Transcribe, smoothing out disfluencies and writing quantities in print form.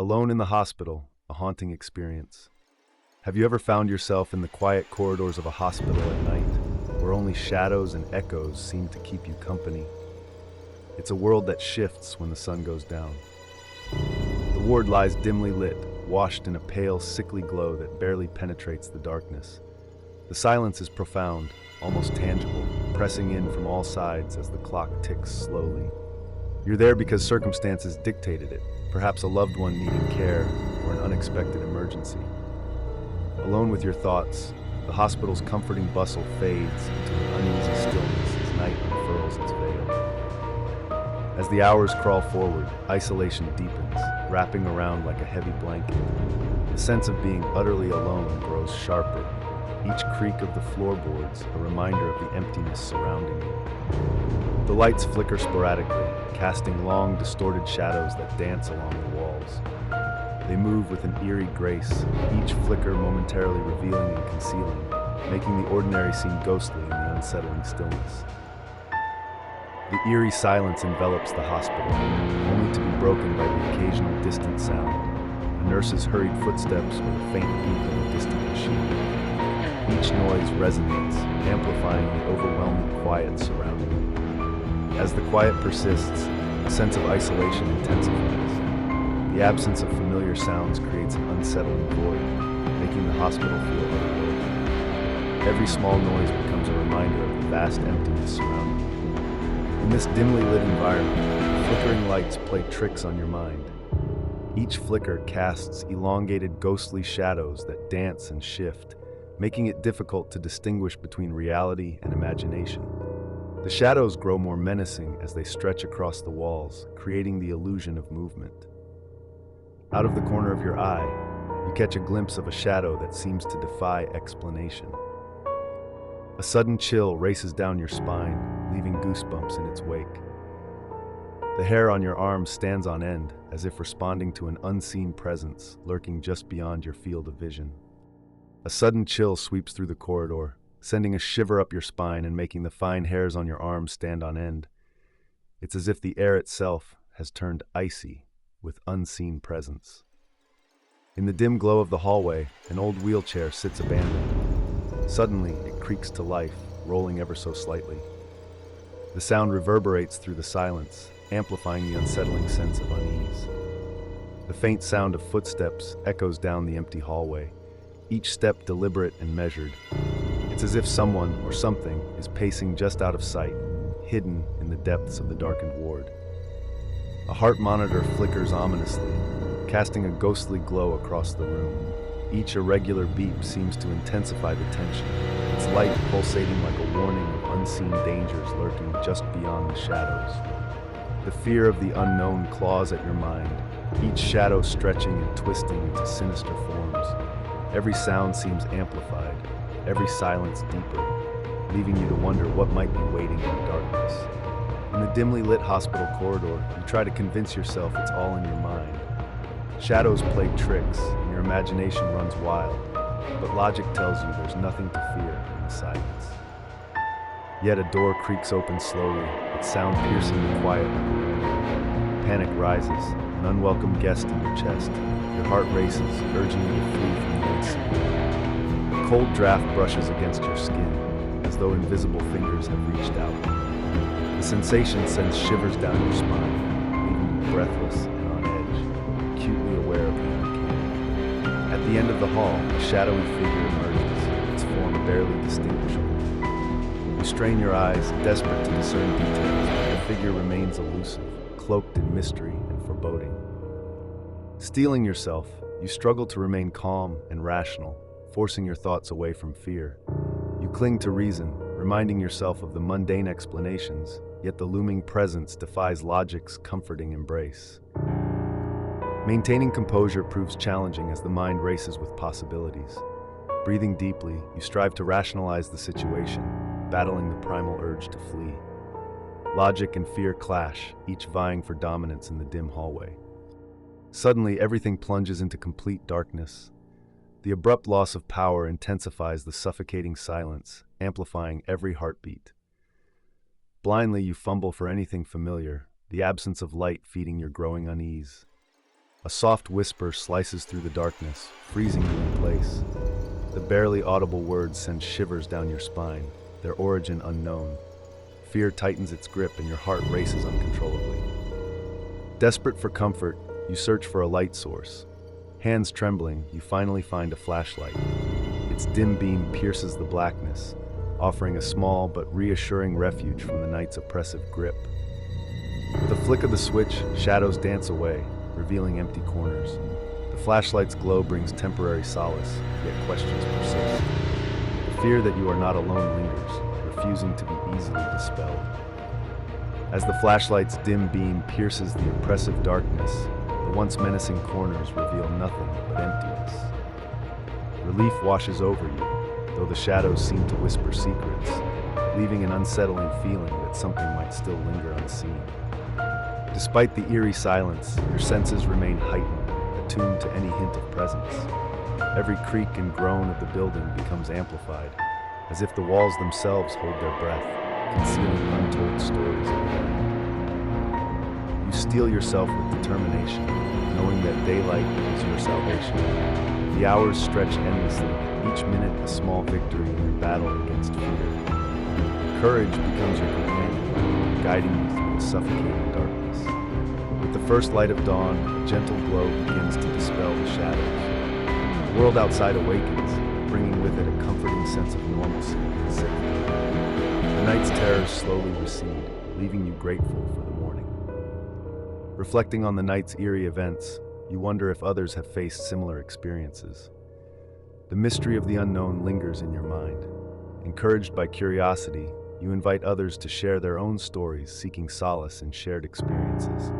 Alone in the hospital, a haunting experience. Have you ever found yourself in the quiet corridors of a hospital at night, where only shadows and echoes seem to keep you company? It's a world that shifts when the sun goes down. The ward lies dimly lit, washed in a pale, sickly glow that barely penetrates the darkness. The silence is profound, almost tangible, pressing in from all sides as the clock ticks slowly. You're there because circumstances dictated it, perhaps a loved one needing care or an unexpected emergency. Alone with your thoughts, the hospital's comforting bustle fades into an uneasy stillness as night unfurls its veil. As the hours crawl forward, isolation deepens, wrapping around like a heavy blanket. The sense of being utterly alone grows sharper, each creak of the floorboards a reminder of the emptiness surrounding you. The lights flicker sporadically, casting long, distorted shadows that dance along the walls. They move with an eerie grace, each flicker momentarily revealing and concealing, making the ordinary seem ghostly in the unsettling stillness. The eerie silence envelops the hospital, only to be broken by the occasional distant sound, a nurse's hurried footsteps or the faint beep of a distant machine. Each noise resonates, amplifying the overwhelming quiet surrounding it. As the quiet persists, a sense of isolation intensifies. The absence of familiar sounds creates an unsettling void, making the hospital feel otherworldly. Every small noise becomes a reminder of the vast emptiness surrounding you. In this dimly lit environment, flickering lights play tricks on your mind. Each flicker casts elongated, ghostly shadows that dance and shift, making it difficult to distinguish between reality and imagination. The shadows grow more menacing as they stretch across the walls, creating the illusion of movement. Out of the corner of your eye, you catch a glimpse of a shadow that seems to defy explanation. A sudden chill races down your spine, leaving goosebumps in its wake. The hair on your arm stands on end, as if responding to an unseen presence lurking just beyond your field of vision. A sudden chill sweeps through the corridor, sending a shiver up your spine and making the fine hairs on your arms stand on end. It's as if the air itself has turned icy with unseen presence. In the dim glow of the hallway, an old wheelchair sits abandoned. Suddenly, it creaks to life, rolling ever so slightly. The sound reverberates through the silence, amplifying the unsettling sense of unease. The faint sound of footsteps echoes down the empty hallway, each step deliberate and measured. It's as if someone or something is pacing just out of sight, hidden in the depths of the darkened ward. A heart monitor flickers ominously, casting a ghostly glow across the room. Each irregular beep seems to intensify the tension, its light pulsating like a warning of unseen dangers lurking just beyond the shadows. The fear of the unknown claws at your mind, each shadow stretching and twisting into sinister forms. Every sound seems amplified, every silence deeper, leaving you to wonder what might be waiting in the darkness. In the dimly lit hospital corridor, you try to convince yourself it's all in your mind. Shadows play tricks, and your imagination runs wild, but logic tells you there's nothing to fear in the silence. Yet a door creaks open slowly, its sound piercing the quiet of the room. Panic rises, an unwelcome guest in your chest. Your heart races, urging you to flee from the unseen. A cold draft brushes against your skin, as though invisible fingers have reached out. The sensation sends shivers down your spine, leaving you breathless and on edge, acutely aware of the uncanny. At the end of the hall, a shadowy figure emerges, its form barely distinguishable. You strain your eyes, desperate to discern details, but the figure remains elusive, cloaked in mystery and foreboding. Steeling yourself, you struggle to remain calm and rational, forcing your thoughts away from fear. You cling to reason, reminding yourself of the mundane explanations, yet the looming presence defies logic's comforting embrace. Maintaining composure proves challenging as the mind races with possibilities. Breathing deeply, you strive to rationalize the situation, battling the primal urge to flee. Logic and fear clash, each vying for dominance in the dim hallway. Suddenly, everything plunges into complete darkness. The abrupt loss of power intensifies the suffocating silence, amplifying every heartbeat. Blindly, you fumble for anything familiar, the absence of light feeding your growing unease. A soft whisper slices through the darkness, freezing you in place. The barely audible words send shivers down your spine, their origin unknown. Fear tightens its grip and your heart races uncontrollably. Desperate for comfort, you search for a light source. Hands trembling, you finally find a flashlight. Its dim beam pierces the blackness, offering a small but reassuring refuge from the night's oppressive grip. With a flick of the switch, shadows dance away, revealing empty corners. The flashlight's glow brings temporary solace, yet questions persist. The fear that you are not alone lingers, refusing to be easily dispelled. As the flashlight's dim beam pierces the oppressive darkness, the once menacing corners reveal nothing but emptiness. Relief washes over you, though the shadows seem to whisper secrets, leaving an unsettling feeling that something might still linger unseen. Despite the eerie silence, your senses remain heightened, attuned to any hint of presence. Every creak and groan of the building becomes amplified, as if the walls themselves hold their breath, concealing untold stories of the night. You steel yourself with determination, knowing that daylight is your salvation. The hours stretch endlessly, each minute a small victory in your battle against fear. Courage becomes your companion, guiding you through the suffocating darkness. With the first light of dawn, a gentle glow begins to dispel the shadows. The world outside awakens, bringing with it a comforting sense of normalcy and safety. The night's terrors slowly recede, leaving you grateful for the morning. Reflecting on the night's eerie events, you wonder if others have faced similar experiences. The mystery of the unknown lingers in your mind. Encouraged by curiosity, you invite others to share their own stories, seeking solace in shared experiences.